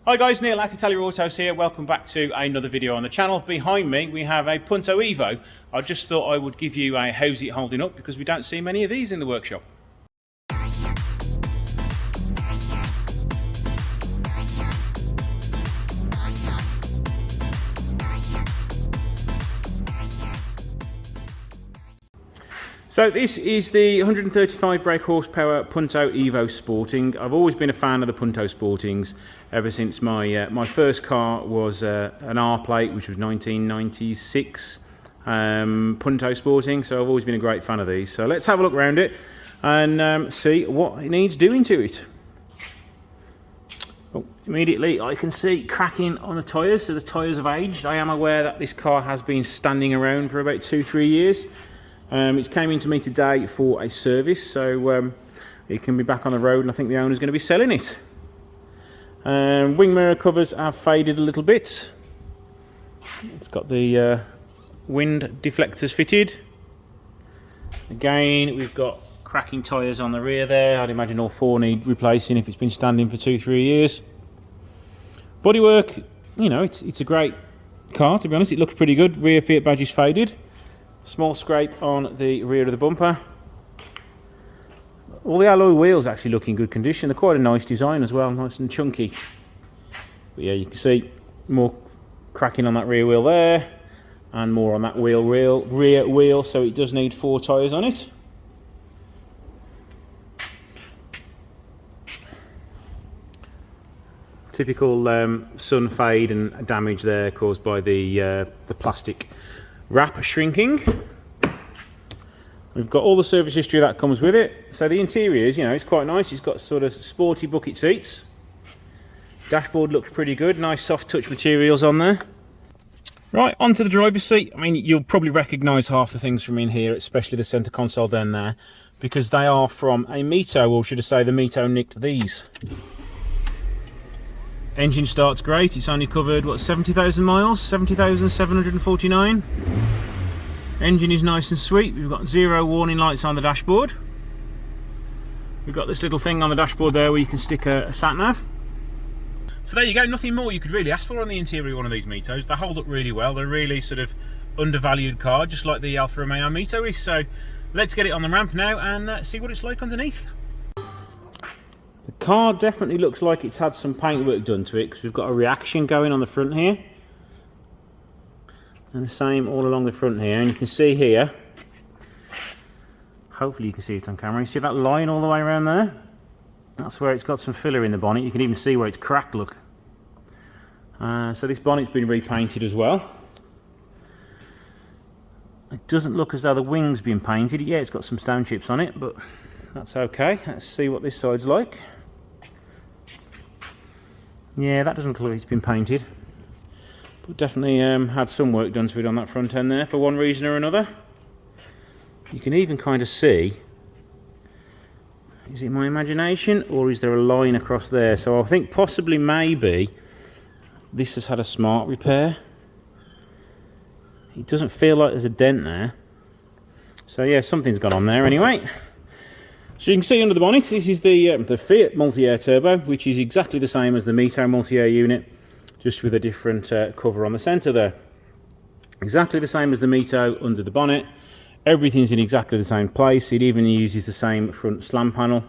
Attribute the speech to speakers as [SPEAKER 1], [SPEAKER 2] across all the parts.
[SPEAKER 1] Hi guys, Neil at Italia Autos here. Welcome back to another video on the channel. Behind me we have a Punto Evo. I just thought I would give you a how's it holding up because we don't see many of these in the workshop. So this is the 135 brake horsepower Punto Evo Sporting. I've always been a fan of the Punto Sportings ever since my first car was an R plate, which was 1996 Punto Sporting. So I've always been a great fan of these. So let's have a look around it and see what it needs doing to it. Oh, immediately I can see cracking on the tyres, so the tyres have aged. I am aware that this car has been standing around for about 2-3 years. It came into me today for a service, so it can be back on the road, and I think the owner's going to be selling it. Wing mirror covers have faded a little bit. It's got the wind deflectors fitted. Again, we've got cracking tyres on the rear there. I'd imagine all four need replacing if it's been standing for 2-3 years. Bodywork, you know, it's a great car, to be honest. It looks pretty good. Rear Fiat badge is faded. Small scrape on the rear of the bumper. All the alloy wheels actually look in good condition. They're quite a nice design as well, nice and chunky. But yeah, you can see more cracking on that rear wheel there, and more on that rear wheel, so it does need 4 tyres on it. Typical sun fade and damage there caused by the plastic wrap shrinking. We've got all the service history that comes with it. So the interiors, you know, it's quite nice. It's got sort of sporty bucket seats. Dashboard looks pretty good. Nice soft touch materials on there. Right, onto the driver's seat. I mean, you'll probably recognise half the things from in here, especially the centre console down there, because they are from a Mito, or should I say the Mito nicked these. Engine starts great. It's only covered, what, 70,000 miles? 70,749. Engine is nice and sweet. We've got 0 warning lights on the dashboard. We've got this little thing on the dashboard there where you can stick a sat-nav. So there you go, nothing more you could really ask for on the interior of one of these Mitos. They hold up really well. They're really sort of undervalued car, just like the Alfa Romeo Mito is. So let's get it on the ramp now and see what it's like underneath. The car definitely looks like it's had some paintwork done to it, because we've got a reaction going on the front here. And the same all along the front here. And you can see here, hopefully you can see it on camera, you see that line all the way around there? That's where it's got some filler in the bonnet. You can even see where it's cracked, look. So this bonnet's been repainted as well. It doesn't look as though the wing's been painted. Yeah, it's got some stone chips on it, but that's okay. Let's see what this side's like. Yeah, that doesn't look like it's been painted, but definitely had some work done to it on that front end there for one reason or another. You can even kind of see, is it my imagination or is there a line across there? So I think possibly maybe this has had a smart repair. It doesn't feel like there's a dent there. So yeah, something's gone on there anyway. So you can see under the bonnet, this is the Fiat multi-air turbo, which is exactly the same as the Mito multi-air unit, just with a different cover on the centre there. Exactly the same as the Mito under the bonnet. Everything's in exactly the same place. It even uses the same front slam panel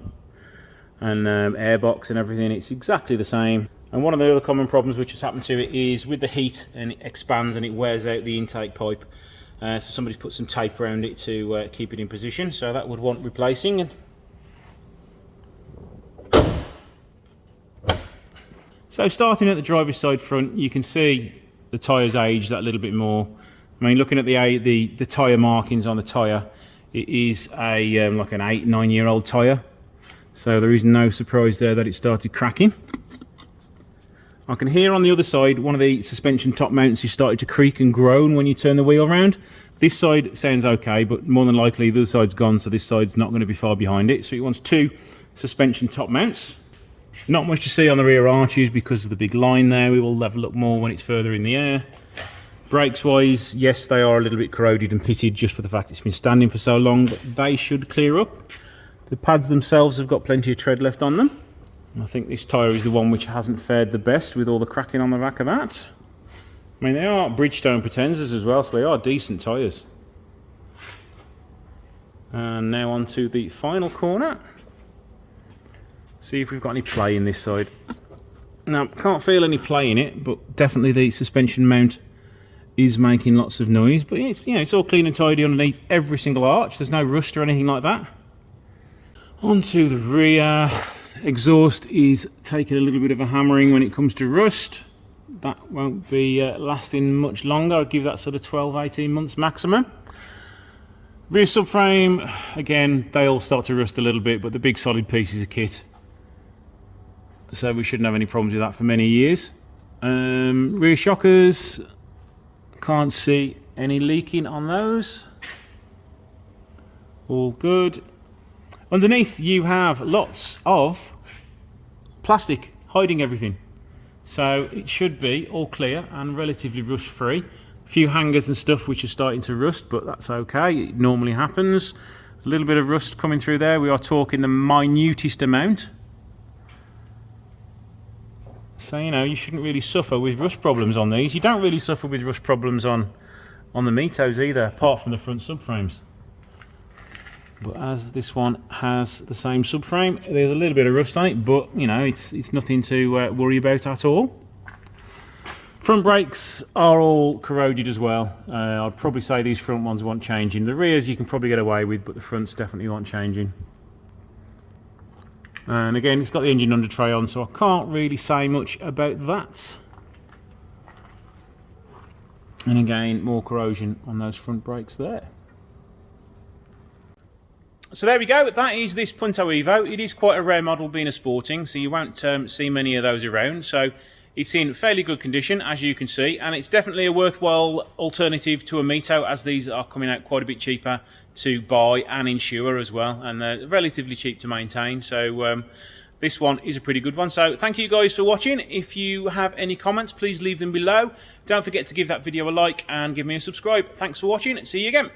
[SPEAKER 1] and airbox and everything. It's exactly the same. And one of the other common problems which has happened to it is with the heat, and it expands and it wears out the intake pipe. So somebody's put some tape around it to keep it in position. So that would want replacing. So starting at the driver's side front, you can see the tyres aged that little bit more. I mean, looking at the tyre markings on the tyre, it is a like an 8-9 year old tyre. So there is no surprise there that it started cracking. I can hear on the other side, one of the suspension top mounts is starting to creak and groan when you turn the wheel around. This side sounds okay, but more than likely the other side's gone, so this side's not going to be far behind it. So it wants 2 suspension top mounts. Not much to see on the rear arches because of the big line there. We will have a look more when it's further in the air. Brakes wise, yes, they are a little bit corroded and pitted just for the fact it's been standing for so long, but they should clear up. The pads themselves have got plenty of tread left on them. I think this tyre is the one which hasn't fared the best with all the cracking on the back of that. I mean, they are Bridgestone Potenzas as well, so they are decent tyres. And now on to the final corner. See if we've got any play in this side. No, can't feel any play in it, but definitely the suspension mount is making lots of noise. But it's, you know, it's all clean and tidy underneath every single arch. There's no rust or anything like that. Onto the rear. Exhaust is taking a little bit of a hammering when it comes to rust. That won't be lasting much longer. I'll give that sort of 12-18 months maximum. Rear subframe, again, they all start to rust a little bit, but the big solid pieces of kit, so we shouldn't have any problems with that for many years. Rear shockers, can't see any leaking on those. All good. Underneath you have lots of plastic hiding everything, so it should be all clear and relatively rust free. A few hangers and stuff which are starting to rust, but that's okay, it normally happens. A little bit of rust coming through there. We are talking the minutest amount, so you know, you shouldn't really suffer with rust problems on these. You don't really suffer with rust problems on the Mitos either, apart from the front subframes. But as this one has the same subframe, there's a little bit of rust on it, but you know, it's nothing to worry about at all. Front brakes are all corroded as well. I'd probably say these front ones want changing. The rears you can probably get away with, but the fronts definitely want changing. And again, it's got the engine under tray on, so I can't really say much about that. And again, more corrosion on those front brakes there. So there we go, that is this Punto Evo. It is quite a rare model being a sporting, so you won't see many of those around. So it's in fairly good condition, as you can see, and it's definitely a worthwhile alternative to a Mito, as these are coming out quite a bit cheaper to buy and insure as well, and they're relatively cheap to maintain. So this one is a pretty good one. So thank you guys for watching. If you have any comments, please leave them below. Don't forget to give that video a like and give me a subscribe. Thanks for watching. See you again.